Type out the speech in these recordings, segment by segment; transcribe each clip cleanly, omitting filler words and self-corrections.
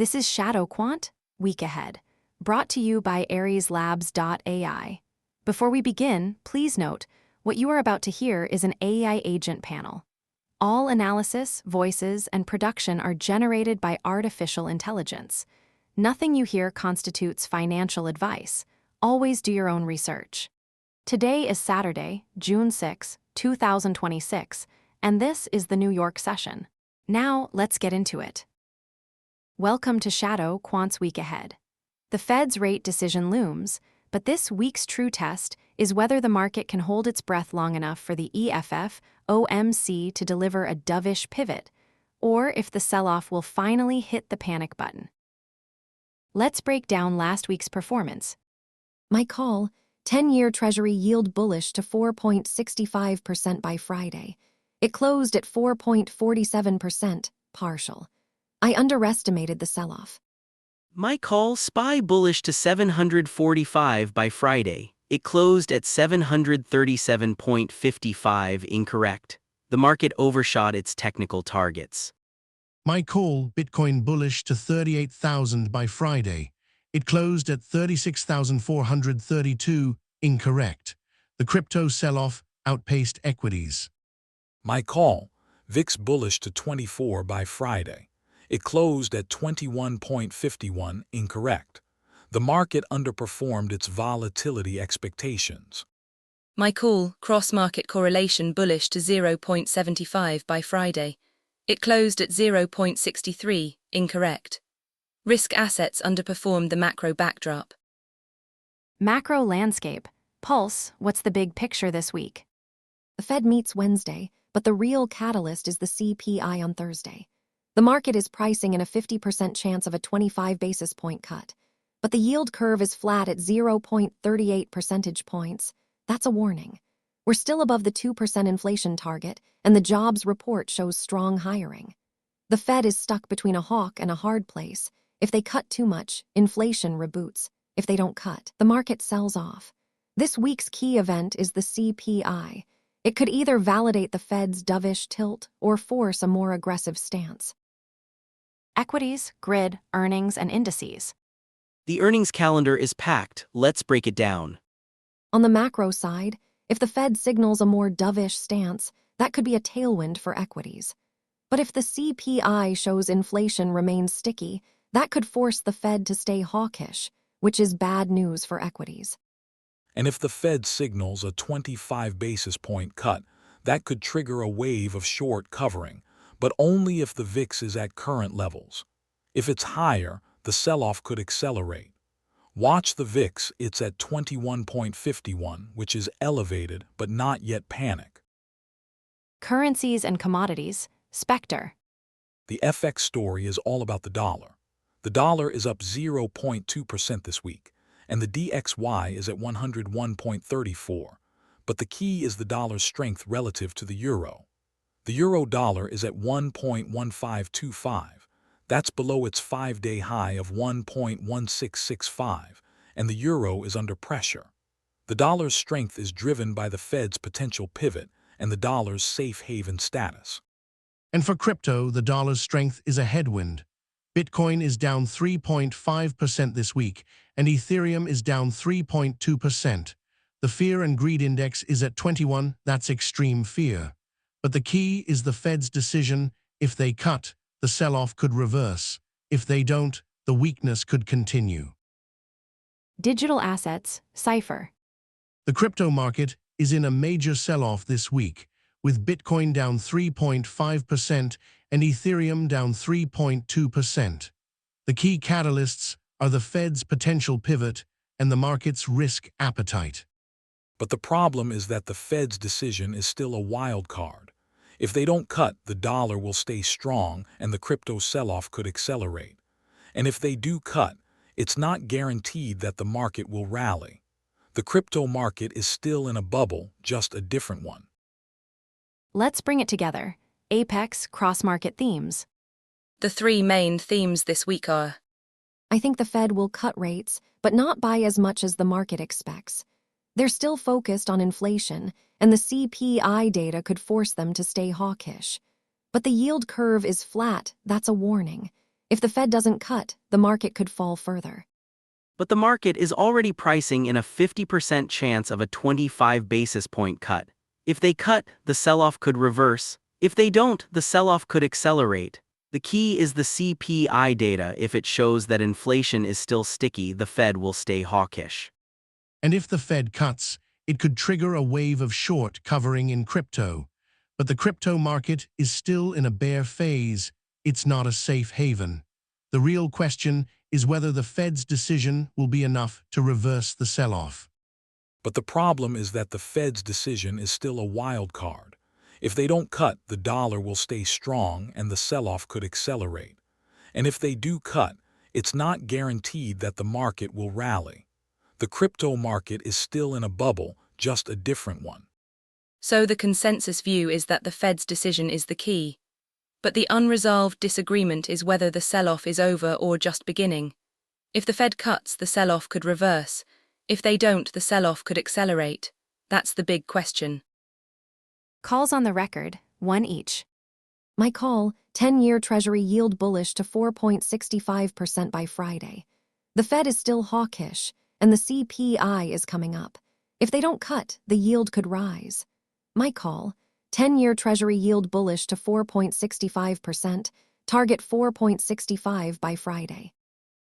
This is ShadowQuant, Week Ahead, brought to you by AriesLabs.ai. Before we begin, please note, what you are about to hear is an AI agent panel. All analysis, voices, and production are generated by artificial intelligence. Nothing you hear constitutes financial advice. Always do your own research. Today is Saturday, June 6, 2026, and this is the New York session. Now, let's get into it. Welcome to ShadowQuant's Week Ahead. The Fed's rate decision looms, but this week's true test is whether the market can hold its breath long enough for the EFF-OMC to deliver a dovish pivot, or if the sell-off will finally hit the panic button. Let's break down last week's performance. My call, 10-year Treasury yield bullish to 4.65% by Friday. It closed at 4.47%, partial. I underestimated the sell-off. My call, SPY bullish to 745 by Friday. It closed at 737.55, incorrect. The market overshot its technical targets. My call, Bitcoin bullish to 38,000 by Friday. It closed at 36,432, incorrect. The crypto sell-off outpaced equities. My call, VIX bullish to 24 by Friday. It closed at 21.51, incorrect. The market underperformed its volatility expectations. My call, cross-market correlation bullish to 0.75 by Friday. It closed at 0.63, incorrect. Risk assets underperformed the macro backdrop. Macro landscape. Pulse, what's the big picture this week? The Fed meets Wednesday, but the real catalyst is the CPI on Thursday. The market is pricing in a 50% chance of a 25 basis point cut, but the yield curve is flat at 0.38 percentage points. That's a warning. We're still above the 2% inflation target, and the jobs report shows strong hiring. The Fed is stuck between a hawk and a hard place. If they cut too much, inflation reboots. If they don't cut, the market sells off. This week's key event is the CPI. It could either validate the Fed's dovish tilt or force a more aggressive stance. Equities, grid, earnings, and indices. The earnings calendar is packed. Let's break it down. On the macro side, if the Fed signals a more dovish stance, that could be a tailwind for equities. But if the CPI shows inflation remains sticky, that could force the Fed to stay hawkish, which is bad news for equities. And if the Fed signals a 25 basis point cut, that could trigger a wave of short covering, but only if the VIX is at current levels. If it's higher, the sell-off could accelerate. Watch the VIX, it's at 21.51, which is elevated but not yet panic. Currencies and commodities. SPECTER. The FX story is all about the dollar. The dollar is up 0.2% this week, and the DXY is at 101.34. But the key is the dollar's strength relative to the euro. The euro-dollar is at 1.1525. That's below its 5-day high of 1.1665, and the euro is under pressure. The dollar's strength is driven by the Fed's potential pivot and the dollar's safe haven status. And for crypto, the dollar's strength is a headwind. Bitcoin is down 3.5% this week, and Ethereum is down 3.2%. The fear and greed index is at 21, that's extreme fear. But the key is the Fed's decision. If they cut, the sell-off could reverse. If they don't, the weakness could continue. Digital assets. CIPHER. The crypto market is in a major sell-off this week, with Bitcoin down 3.5% and Ethereum down 3.2%. The key catalysts are the Fed's potential pivot and the market's risk appetite. But the problem is that the Fed's decision is still a wild card. If they don't cut, the dollar will stay strong and the crypto sell-off could accelerate. And if they do cut, it's not guaranteed that the market will rally. The crypto market is still in a bubble, just a different one. Let's bring it together. Apex cross-market themes. The three main themes this week are: I think the Fed will cut rates, but not by as much as the market expects. They're still focused on inflation, and the CPI data could force them to stay hawkish. But the yield curve is flat, that's a warning. If the Fed doesn't cut, the market could fall further. But the market is already pricing in a 50% chance of a 25 basis point cut. If they cut, the sell-off could reverse. If they don't, the sell-off could accelerate. The key is the CPI data. If it shows that inflation is still sticky, the Fed will stay hawkish. And if the Fed cuts, it could trigger a wave of short covering in crypto. But the crypto market is still in a bear phase. It's not a safe haven. The real question is whether the Fed's decision will be enough to reverse the sell-off. But the problem is that the Fed's decision is still a wild card. If they don't cut, the dollar will stay strong and the sell-off could accelerate. And if they do cut, it's not guaranteed that the market will rally. The crypto market is still in a bubble, just a different one. So the consensus view is that the Fed's decision is the key. But the unresolved disagreement is whether the sell-off is over or just beginning. If the Fed cuts, the sell-off could reverse. If they don't, the sell-off could accelerate. That's the big question. Calls on the record, 1 each. My call, 10-year Treasury yield bullish to 4.65% by Friday. The Fed is still hawkish, and the CPI is coming up. If they don't cut, the yield could rise. My call, 10-year Treasury yield bullish to 4.65%, target 4.65 by Friday.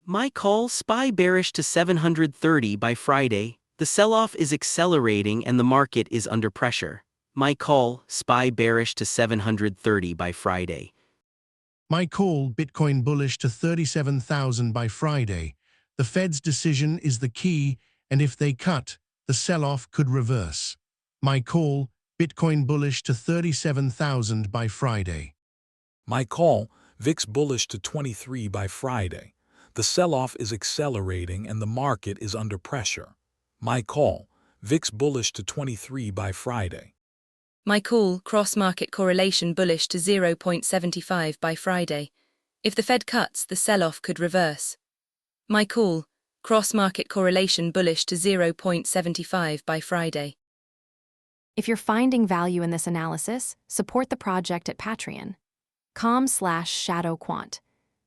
My call, SPY bearish to 730 by Friday. The sell-off is accelerating and the market is under pressure. My call, SPY bearish to 730 by Friday. My call, Bitcoin bullish to 37,000 by Friday. The Fed's decision is the key, and if they cut, the sell-off could reverse. My call, Bitcoin bullish to 37,000 by Friday. My call, VIX bullish to 23 by Friday. The sell-off is accelerating and the market is under pressure. My call, VIX bullish to 23 by Friday. My call, cross-market correlation bullish to 0.75 by Friday. If the Fed cuts, the sell-off could reverse. My call, cross-market correlation bullish to 0.75 by Friday. If you're finding value in this analysis, support the project at patreon.com/ShadowQuant.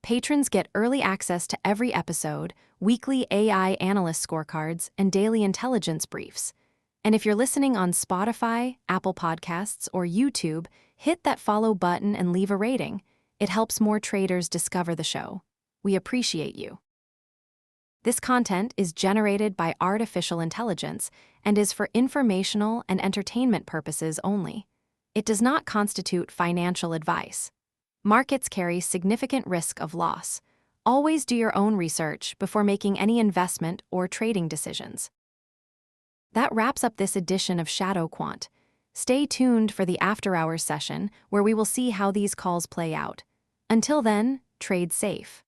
Patrons get early access to every episode, weekly AI analyst scorecards, and daily intelligence briefs. And if you're listening on Spotify, Apple Podcasts, or YouTube, hit that follow button and leave a rating. It helps more traders discover the show. We appreciate you. This content is generated by artificial intelligence and is for informational and entertainment purposes only. It does not constitute financial advice. Markets carry significant risk of loss. Always do your own research before making any investment or trading decisions. That wraps up this edition of ShadowQuant. Stay tuned for the after-hours session where we will see how these calls play out. Until then, trade safe.